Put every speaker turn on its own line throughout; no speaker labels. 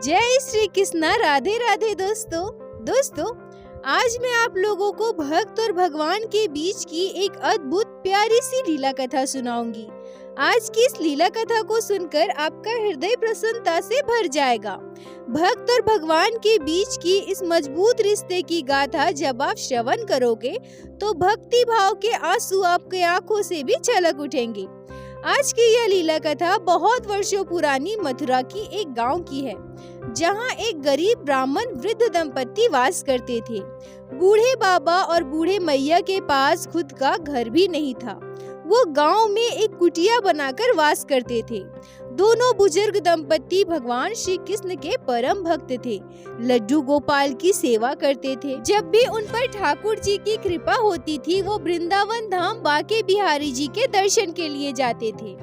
जय श्री कृष्णा। राधे राधे दोस्तों, आज मैं आप लोगों को भक्त और भगवान के बीच की एक अद्भुत प्यारी सी लीला कथा सुनाऊंगी। आज की इस लीला कथा को सुनकर आपका हृदय प्रसन्नता से भर जाएगा। भक्त और भगवान के बीच की इस मजबूत रिश्ते की गाथा जब आप श्रवण करोगे तो भक्ति भाव के आंसू आपके आंखों से भी छलक उठेंगे। आज की यह लीला कथा बहुत वर्षों पुरानी मथुरा की एक गांव की है, जहां एक गरीब ब्राह्मण वृद्ध दंपत्ति वास करते थे। बूढ़े बाबा और बूढ़े मैया के पास खुद का घर भी नहीं था। वो गांव में एक कुटिया बनाकर वास करते थे। दोनों बुजुर्ग दंपत्ति भगवान श्री कृष्ण के परम भक्त थे। लड्डू गोपाल की सेवा करते थे। जब भी उन पर ठाकुर जी की कृपा होती थी, वो वृंदावन धाम बांके बिहारी जी के दर्शन के लिए जाते थे।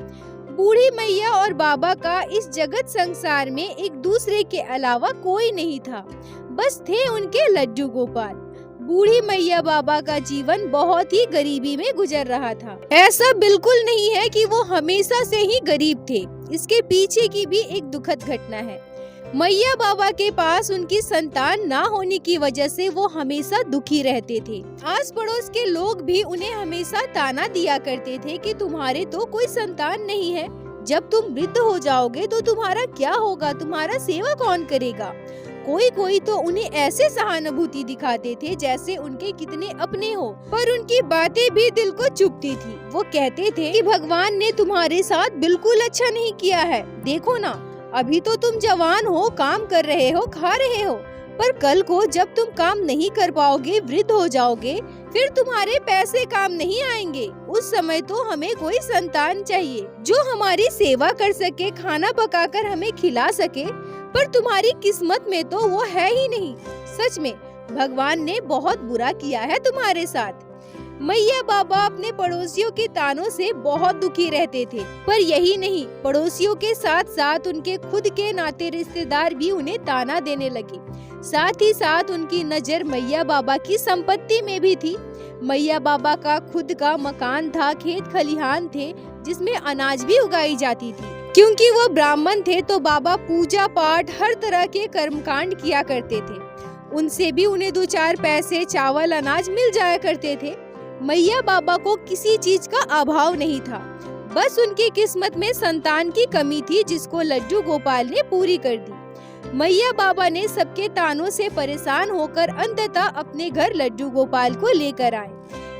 बूढ़ी मैया और बाबा का इस जगत संसार में एक दूसरे के अलावा कोई नहीं था, बस थे उनके लड्डू गोपाल। बूढ़ी मैया बाबा का जीवन बहुत ही गरीबी में गुजर रहा था। ऐसा बिल्कुल नहीं है कि वो हमेशा से ही गरीब थे, इसके पीछे की भी एक दुखद घटना है। मैया बाबा के पास उनकी संतान ना होने की वजह से वो हमेशा दुखी रहते थे। आस पड़ोस के लोग भी उन्हें हमेशा ताना दिया करते थे कि तुम्हारे तो कोई संतान नहीं है, जब तुम वृद्ध हो जाओगे तो तुम्हारा क्या होगा, तुम्हारा सेवा कौन करेगा। कोई तो उन्हें ऐसे सहानुभूति दिखाते थे जैसे उनके कितने अपने हो, पर उनकी बातें भी दिल को चुभती थी। वो कहते थे कि भगवान ने तुम्हारे साथ बिल्कुल अच्छा नहीं किया है। देखो ना, अभी तो तुम जवान हो, काम कर रहे हो, खा रहे हो, पर कल को जब तुम काम नहीं कर पाओगे, वृद्ध हो जाओगे, फिर तुम्हारे पैसे काम नहीं आएंगे। उस समय तो हमें कोई संतान चाहिए जो हमारी सेवा कर सके, खाना पकाकर हमें खिला सके, पर तुम्हारी किस्मत में तो वो है ही नहीं। सच में भगवान ने बहुत बुरा किया है तुम्हारे साथ। मैया बाबा अपने पड़ोसियों के तानों से बहुत दुखी रहते थे, पर यही नहीं, पड़ोसियों के साथ साथ उनके खुद के नाते रिश्तेदार भी उन्हें ताना देने लगे। साथ ही साथ उनकी नजर मैया बाबा की संपत्ति में भी थी। मैया बाबा का खुद का मकान था, खेत खलिहान थे जिसमें अनाज भी उगाई जाती थी। क्योंकि वो ब्राह्मण थे तो बाबा पूजा पाठ हर तरह के कर्मकांड किया करते थे। उनसे भी उन्हें 2-4 पैसे चावल अनाज मिल जाया करते थे। मैया बाबा को किसी चीज का अभाव नहीं था, बस उनकी किस्मत में संतान की कमी थी जिसको लड्डू गोपाल ने पूरी कर दी। मैया बाबा ने सबके तानों से परेशान होकर अंततः अपने घर लड्डू गोपाल को लेकर आए।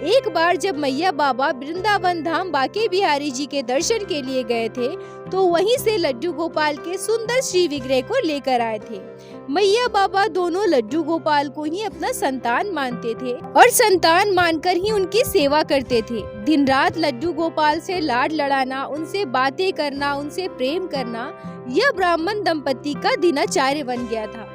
एक बार जब मैया बाबा वृंदावन धाम बांके बिहारी जी के दर्शन के लिए गए थे तो वहीं से लड्डू गोपाल के सुंदर श्री विग्रह को लेकर आए थे। मैया बाबा दोनों लड्डू गोपाल को ही अपना संतान मानते थे और संतान मानकर ही उनकी सेवा करते थे। दिन रात लड्डू गोपाल से लाड लड़ाना, उनसे बातें करना, उनसे प्रेम करना, यह ब्राह्मण दंपत्ति का दिनचर्या बन गया था।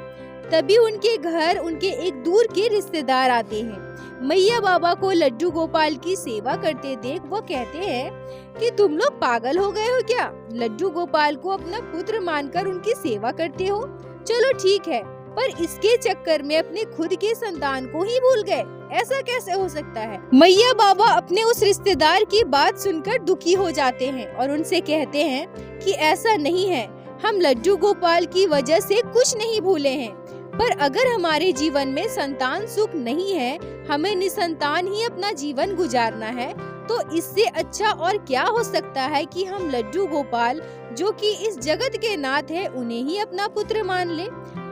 तभी उनके घर उनके एक दूर के रिश्तेदार आते हैं। मैया बाबा को लड्डू गोपाल की सेवा करते देख वो कहते हैं कि तुम लोग पागल हो गए हो क्या, लड्डू गोपाल को अपना पुत्र मानकर उनकी सेवा करते हो। चलो ठीक है, पर इसके चक्कर में अपने खुद के संतान को ही भूल गए, ऐसा कैसे हो सकता है। मैया बाबा अपने उस रिश्तेदार की बात सुनकर दुखी हो जाते हैं और उनसे कहते हैं कि ऐसा नहीं है, हम लड्डू गोपाल की वजह से कुछ नहीं भूले हैं, पर अगर हमारे जीवन में संतान सुख नहीं है, हमें निसंतान ही अपना जीवन गुजारना है, तो इससे अच्छा और क्या हो सकता है कि हम लड्डू गोपाल जो कि इस जगत के नाथ है, उन्हें ही अपना पुत्र मान ले।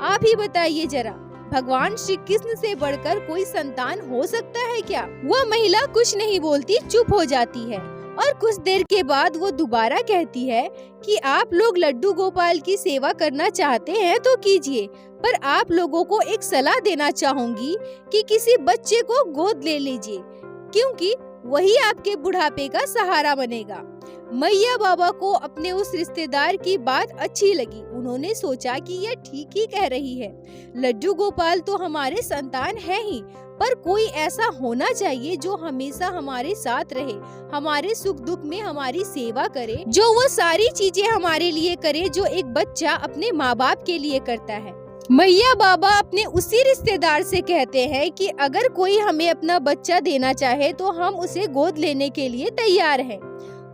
आप ही बताइए जरा, भगवान श्री कृष्ण से बढ़कर कोई संतान हो सकता है क्या। वह महिला कुछ नहीं बोलती, चुप हो जाती है और कुछ देर के बाद वो दोबारा कहती है कि आप लोग लड्डू गोपाल की सेवा करना चाहते हैं तो कीजिए, पर आप लोगों को एक सलाह देना चाहूंगी कि किसी बच्चे को गोद ले लीजिए, क्योंकि वही आपके बुढ़ापे का सहारा बनेगा। मैया बाबा को अपने उस रिश्तेदार की बात अच्छी लगी। उन्होंने सोचा कि यह ठीक ही कह रही है, लड्डू गोपाल तो हमारे संतान है ही, पर कोई ऐसा होना चाहिए जो हमेशा हमारे साथ रहे, हमारे सुख दुख में हमारी सेवा करे, जो वो सारी चीजें हमारे लिए करे जो एक बच्चा अपने माँ बाप के लिए करता है। मैया बाबा अपने उसी रिश्तेदार से कहते हैं कि अगर कोई हमें अपना बच्चा देना चाहे तो हम उसे गोद लेने के लिए तैयार हैं।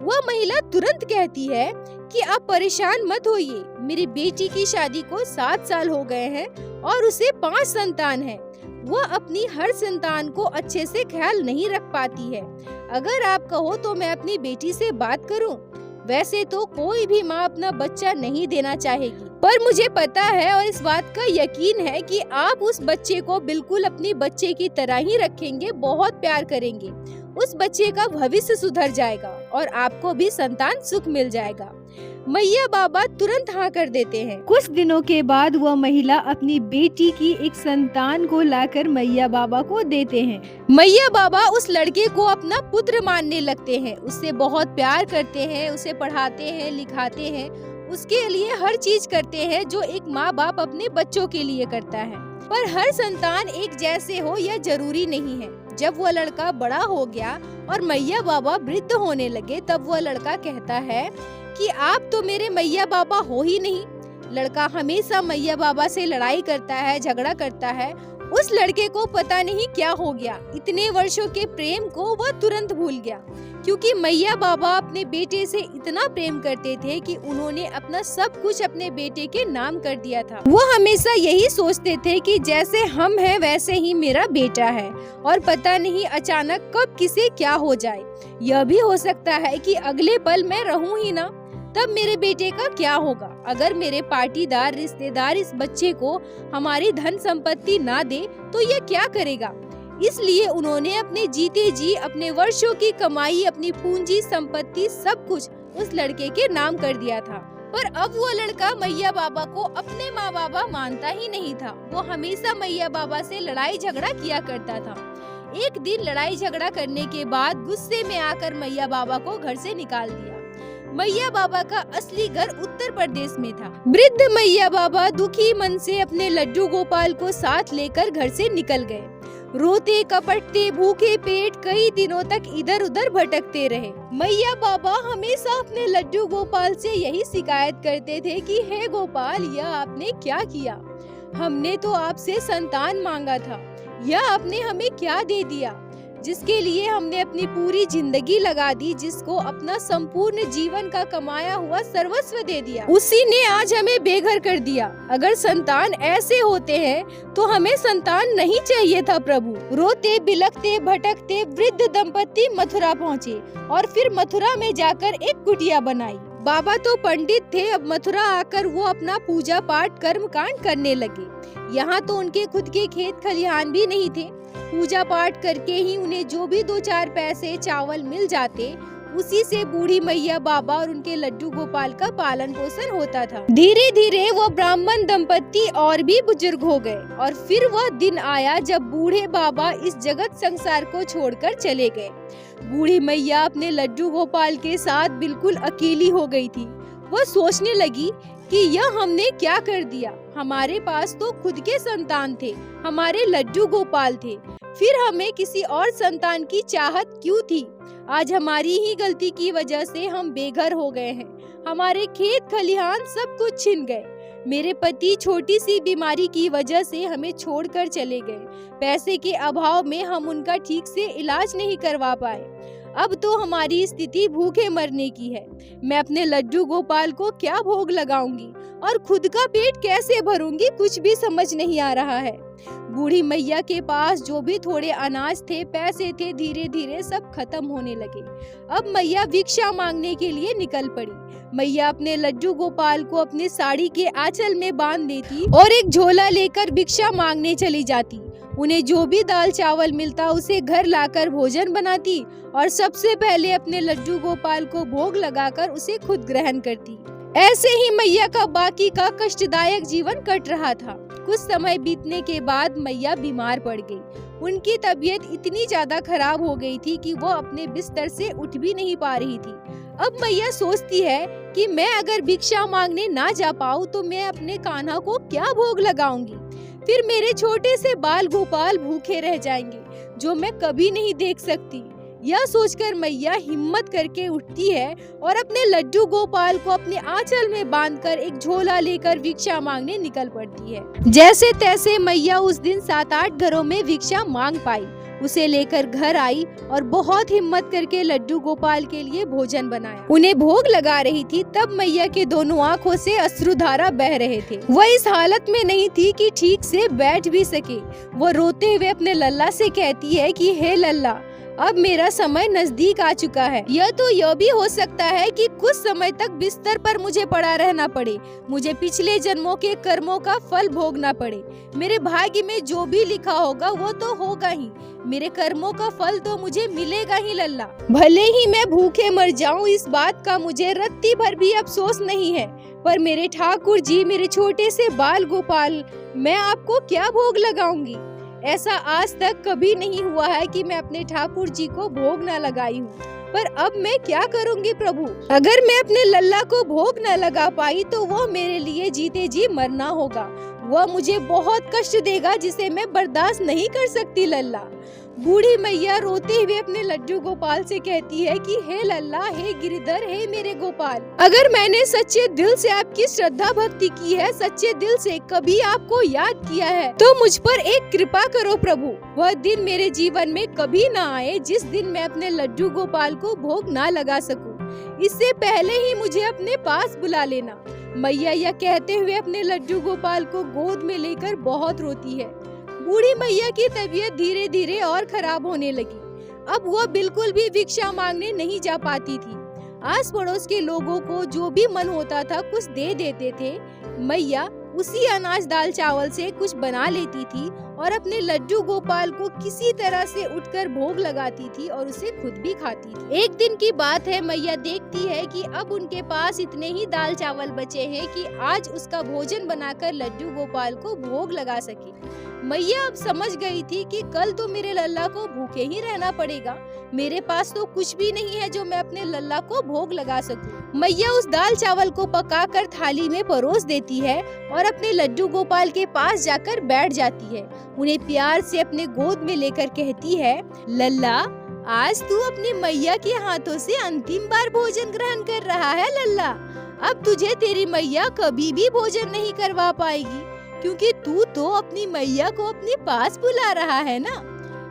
वह महिला तुरंत कहती है कि आप परेशान मत होइए, मेरी बेटी की शादी को 7 साल हो गए हैं और उसे 5 संतान है। वह अपनी हर संतान को अच्छे से ख्याल नहीं रख पाती है। अगर आप कहो तो मैं अपनी बेटी से बात करूं। वैसे तो कोई भी माँ अपना बच्चा नहीं देना चाहेगी, पर मुझे पता है और इस बात का यकीन है कि आप उस बच्चे को बिल्कुल अपनी बच्चे की तरह ही रखेंगे, बहुत प्यार करेंगे। उस बच्चे का भविष्य सुधर जाएगा और आपको भी संतान सुख मिल जाएगा। मैया बाबा तुरंत हाँ कर देते हैं। कुछ दिनों के बाद वह महिला अपनी बेटी की एक संतान को लाकर मैया बाबा को देते हैं। मैया बाबा उस लड़के को अपना पुत्र मानने लगते हैं, उससे बहुत प्यार करते हैं, उसे पढ़ाते हैं, लिखाते हैं, उसके लिए हर चीज करते हैं जो एक माँ बाप अपने बच्चों के लिए करता है। पर हर संतान एक जैसे हो यह जरूरी नहीं है। जब वह लड़का बड़ा हो गया और मैया बाबा वृद्ध होने लगे, तब वह लड़का कहता है कि आप तो मेरे मैया बाबा हो ही नहीं। लड़का हमेशा मैया बाबा से लड़ाई करता है, झगड़ा करता है। उस लड़के को पता नहीं क्या हो गया, इतने वर्षों के प्रेम को वह तुरंत भूल गया, क्योंकि मैया बाबा अपने बेटे से इतना प्रेम करते थे कि उन्होंने अपना सब कुछ अपने बेटे के नाम कर दिया था। वो हमेशा यही सोचते थे कि जैसे हम हैं वैसे ही मेरा बेटा है, और पता नहीं अचानक कब किसे क्या हो जाए। यह भी हो सकता है कि अगले पल मैं रहूं ही ना, तब मेरे बेटे का क्या होगा। अगर मेरे पाटीदार रिश्तेदार इस बच्चे को हमारी धन संपत्ति ना दे तो ये क्या करेगा। इसलिए उन्होंने अपने जीते जी अपने वर्षों की कमाई, अपनी पूंजी, संपत्ति, सब कुछ उस लड़के के नाम कर दिया था। पर अब वो लड़का मैया बाबा को अपने माँ बाबा मानता ही नहीं था। वो हमेशा मैया बाबा से लड़ाई झगड़ा किया करता था। एक दिन लड़ाई झगड़ा करने के बाद गुस्से में आकर मैया बाबा को घर से निकाल दिया। मैया बाबा का असली घर उत्तर प्रदेश में था। वृद्ध मैया बाबा दुखी मन से अपने लड्डू गोपाल को साथ लेकर घर से निकल गए। रोते कपटते भूखे पेट कई दिनों तक इधर उधर भटकते रहे। मैया बाबा हमेशा अपने लड्डू गोपाल से यही शिकायत करते थे कि हे गोपाल, यह आपने क्या किया। हमने तो आपसे संतान मांगा था, यह आपने हमें क्या दे दिया, जिसके लिए हमने अपनी पूरी जिंदगी लगा दी, जिसको अपना संपूर्ण जीवन का कमाया हुआ सर्वस्व दे दिया, उसी ने आज हमें बेघर कर दिया। अगर संतान ऐसे होते हैं तो हमें संतान नहीं चाहिए था प्रभु। रोते बिलखते भटकते वृद्ध दंपति मथुरा पहुँचे और फिर मथुरा में जाकर एक कुटिया बनाई। बाबा तो पंडित थे, अब मथुरा आकर वो अपना पूजा पाठ कर्म कांड करने लगे। यहाँ तो उनके खुद के खेत खलिहान भी नहीं थे। पूजा पाठ करके ही उन्हें जो भी 2-4 पैसे चावल मिल जाते, उसी से बूढ़ी मैया बाबा और उनके लड्डू गोपाल का पालन पोषण होता था। धीरे धीरे वो ब्राह्मण दंपति और भी बुजुर्ग हो गए और फिर वह दिन आया जब बूढ़े बाबा इस जगत संसार को छोड़कर चले गए। बूढ़ी मैया अपने लड्डू गोपाल के साथ बिल्कुल अकेली हो गई थी। वह सोचने लगी कि यह हमने क्या कर दिया। हमारे पास तो खुद के संतान थे, हमारे लड्डू गोपाल थे, फिर हमें किसी और संतान की चाहत क्यों थी। आज हमारी ही गलती की वजह से हम बेघर हो गए हैं। हमारे खेत खलिहान सब कुछ छिन गए। मेरे पति छोटी सी बीमारी की वजह से हमें छोड़कर चले गए। पैसे के अभाव में हम उनका ठीक से इलाज नहीं करवा पाए। अब तो हमारी स्थिति भूखे मरने की है। मैं अपने लड्डू गोपाल को क्या भोग लगाऊंगी और खुद का पेट कैसे भरूंगी, कुछ भी समझ नहीं आ रहा है। बूढ़ी मैया के पास जो भी थोड़े अनाज थे, पैसे थे, धीरे धीरे सब खत्म होने लगे। अब मैया भिक्षा मांगने के लिए निकल पड़ी। मैया अपने लड्डू गोपाल को अपने साड़ी के आंचल में बांध देती और एक झोला लेकर भिक्षा मांगने चली जाती। उन्हें जो भी दाल चावल मिलता उसे घर लाकर भोजन बनाती और सबसे पहले अपने लड्डू गोपाल को भोग लगाकर उसे खुद ग्रहण करती। ऐसे ही मैया का बाकी का कष्टदायक जीवन कट रहा था। कुछ समय बीतने के बाद मैया बीमार पड़ गई। उनकी तबीयत इतनी ज्यादा खराब हो गई थी कि वो अपने बिस्तर से उठ भी नहीं पा रही थी। अब मैया सोचती है कि मैं अगर भिक्षा मांगने ना जा पाऊँ तो मैं अपने कान्हा को क्या भोग लगाऊंगी। फिर मेरे छोटे से बाल गोपाल भूखे रह जाएंगे जो मैं कभी नहीं देख सकती। यह सोचकर मैया हिम्मत करके उठती है और अपने लड्डू गोपाल को अपने आंचल में बांधकर एक झोला लेकर भिक्षा मांगने निकल पड़ती है। जैसे तैसे मैया उस दिन 7-8 घरों में भिक्षा मांग पाई उसे लेकर घर आई और बहुत हिम्मत करके लड्डू गोपाल के लिए भोजन बनाया। उन्हें भोग लगा रही थी तब मैया के दोनों आंखों से अश्रुधारा बह रहे थे। वह इस हालत में नहीं थी कि ठीक से बैठ भी सके। वो रोते हुए अपने लल्ला से कहती है कि हे लल्ला, अब मेरा समय नजदीक आ चुका है। यह भी हो सकता है कि कुछ समय तक बिस्तर पर मुझे पड़ा रहना पड़े। मुझे पिछले जन्मों के कर्मों का फल भोगना पड़े। मेरे भाग्य में जो भी लिखा होगा वो तो होगा ही। मेरे कर्मों का फल तो मुझे मिलेगा ही लल्ला। भले ही मैं भूखे मर जाऊं, इस बात का मुझे रत्ती भर भी अफसोस नहीं है। पर मेरे ठाकुर जी, मेरे छोटे से बाल गोपाल, मैं आपको क्या भोग लगाऊंगी? ऐसा आज तक कभी नहीं हुआ है कि मैं अपने ठाकुर जी को भोग न लगाई हूँ। पर अब मैं क्या करूँगी प्रभु? अगर मैं अपने लल्ला को भोग न लगा पाई तो वो मेरे लिए जीते जी मरना होगा। वह मुझे बहुत कष्ट देगा जिसे मैं बर्दाश्त नहीं कर सकती लल्ला। बूढ़ी मैया रोते हुए अपने लड्डू गोपाल से कहती है कि हे लल्ला, हे गिरधर, हे मेरे गोपाल, अगर मैंने सच्चे दिल से आपकी श्रद्धा भक्ति की है, सच्चे दिल से कभी आपको याद किया है, तो मुझ पर एक कृपा करो प्रभु। वह दिन मेरे जीवन में कभी ना आए जिस दिन मैं अपने लड्डू गोपाल को भोग ना लगा सकूं। इससे पहले ही मुझे अपने पास बुला लेना। मैया यह कहते हुए अपने लड्डू गोपाल को गोद में लेकर बहुत रोती है। बूढ़ी मैया की तबीयत धीरे धीरे और खराब होने लगी। अब वह बिल्कुल भी भिक्षा मांगने नहीं जा पाती थी। आस पड़ोस के लोगों को जो भी मन होता था कुछ दे देते थे। मैया उसी अनाज दाल चावल से कुछ बना लेती थी और अपने लड्डू गोपाल को किसी तरह से उठकर भोग लगाती थी और उसे खुद भी खाती थी। एक दिन की बात है, मैया देखती है कि अब उनके पास इतने ही दाल चावल बचे हैं कि आज उसका भोजन बनाकर लड्डू गोपाल को भोग लगा सके। मैया अब समझ गई थी कि कल तो मेरे लल्ला को भूखे ही रहना पड़ेगा। मेरे पास तो कुछ भी नहीं है जो मैं अपने लल्ला को भोग लगा सकूं। मैया उस दाल चावल को पकाकर थाली में परोस देती है और अपने लड्डू गोपाल के पास जाकर बैठ जाती है। उन्हें प्यार से अपने गोद में लेकर कहती है, लल्ला, आज तू अपनी मैया के हाथों से अंतिम बार भोजन ग्रहण कर रहा है लल्ला। अब तुझे तेरी मैया कभी भी भोजन नहीं करवा पाएगी, क्योंकि तू तो अपनी मैया को अपने पास बुला रहा है ना।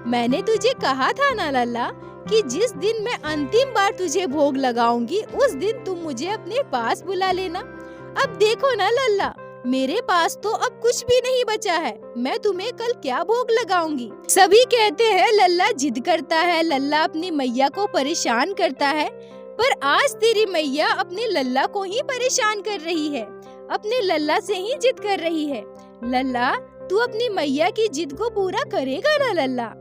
मैंने तुझे कहा था ना लल्ला कि जिस दिन मैं अंतिम बार तुझे भोग लगाऊंगी उस दिन तुम मुझे अपने पास बुला लेना। अब देखो ना लल्ला, मेरे पास तो अब कुछ भी नहीं बचा है। मैं तुम्हें कल क्या भोग लगाऊंगी? सभी कहते हैं लल्ला जिद करता है, लल्ला अपनी मैया को परेशान करता है। पर आज तेरी मैया अपने लल्ला को ही परेशान कर रही है, अपने लल्ला से ही जिद कर रही है। लल्ला, तू अपनी मैया की जिद को पूरा करेगा ना लल्ला?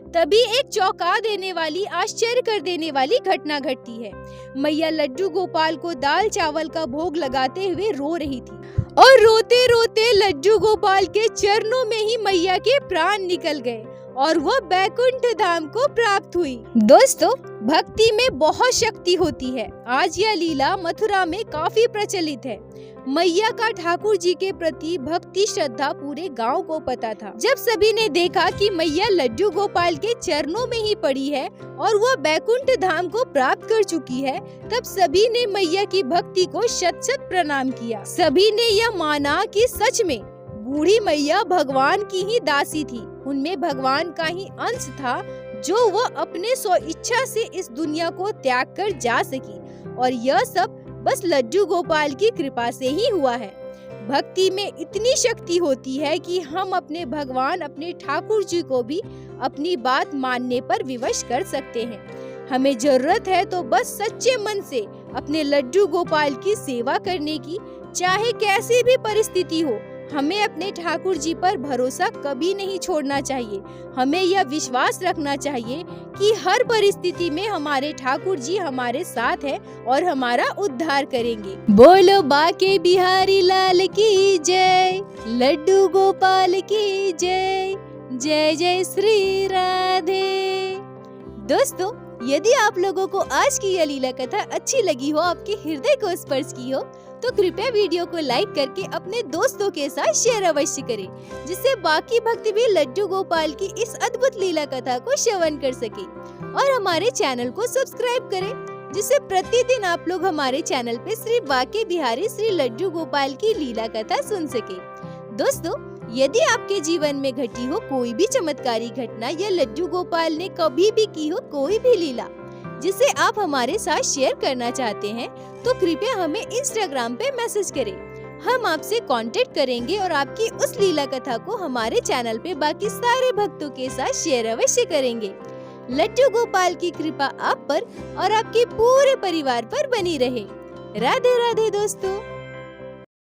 तभी एक चौंका देने वाली, आश्चर्य कर देने वाली घटना घटती है। मैया लड्डू गोपाल को दाल चावल का भोग लगाते हुए रो रही थी और रोते रोते लड्डू गोपाल के चरणों में ही मैया के प्राण निकल गए और वो बैकुंठ धाम को प्राप्त हुई। दोस्तों, भक्ति में बहुत शक्ति होती है। आज यह लीला मथुरा में काफी प्रचलित है। मैया का ठाकुर जी के प्रति भक्ति श्रद्धा पूरे गांव को पता था। जब सभी ने देखा कि मैया लड्डू गोपाल के चरणों में ही पड़ी है और वह बैकुंठ धाम को प्राप्त कर चुकी है, तब सभी ने मैया की भक्ति को शत शत प्रणाम किया। सभी ने यह माना कि सच में बूढ़ी मैया भगवान की ही दासी थी। उनमें भगवान का ही अंश था जो वो अपने स्व इच्छा से इस दुनिया को त्याग कर जा सकी, और यह सब बस लड्डू गोपाल की कृपा से ही हुआ है। भक्ति में इतनी शक्ति होती है कि हम अपने भगवान, अपने ठाकुर जी को भी अपनी बात मानने पर विवश कर सकते हैं। हमें जरूरत है तो बस सच्चे मन से अपने लड्डू गोपाल की सेवा करने की, चाहे कैसी भी परिस्थिति हो। हमें अपने ठाकुर जी पर भरोसा कभी नहीं छोड़ना चाहिए। हमें यह विश्वास रखना चाहिए कि हर परिस्थिति में हमारे ठाकुर जी हमारे साथ है और हमारा उद्धार करेंगे। बोलो बाके बिहारी लाल की जय, लड्डू गोपाल की जय, जय जय श्री राधे। दोस्तों, यदि आप लोगों को आज की यह लीला कथा अच्छी लगी हो, आपके हृदय को स्पर्श की हो, तो कृपया वीडियो को लाइक करके अपने दोस्तों के साथ शेयर अवश्य करें, जिससे बाकी भक्त भी लड्डू गोपाल की इस अद्भुत लीला कथा को श्रवण कर सके। और हमारे चैनल को सब्सक्राइब करें, जिससे प्रतिदिन आप लोग हमारे चैनल पे श्री बाके बिहारी श्री लड्डू गोपाल की लीला कथा सुन सके। दोस्तों, यदि आपके जीवन में घटी हो कोई भी चमत्कारी घटना या लड्डू गोपाल ने कभी भी की हो कोई भी लीला जिसे आप हमारे साथ शेयर करना चाहते हैं, तो कृपया हमें इंस्टाग्राम पे मैसेज करें। हम आपसे कांटेक्ट करेंगे और आपकी उस लीला कथा को हमारे चैनल पे बाकी सारे भक्तों के साथ शेयर अवश्य करेंगे। लड्डू गोपाल की कृपा आप पर और आपके पूरे परिवार पर बनी रहे। राधे राधे दोस्तों।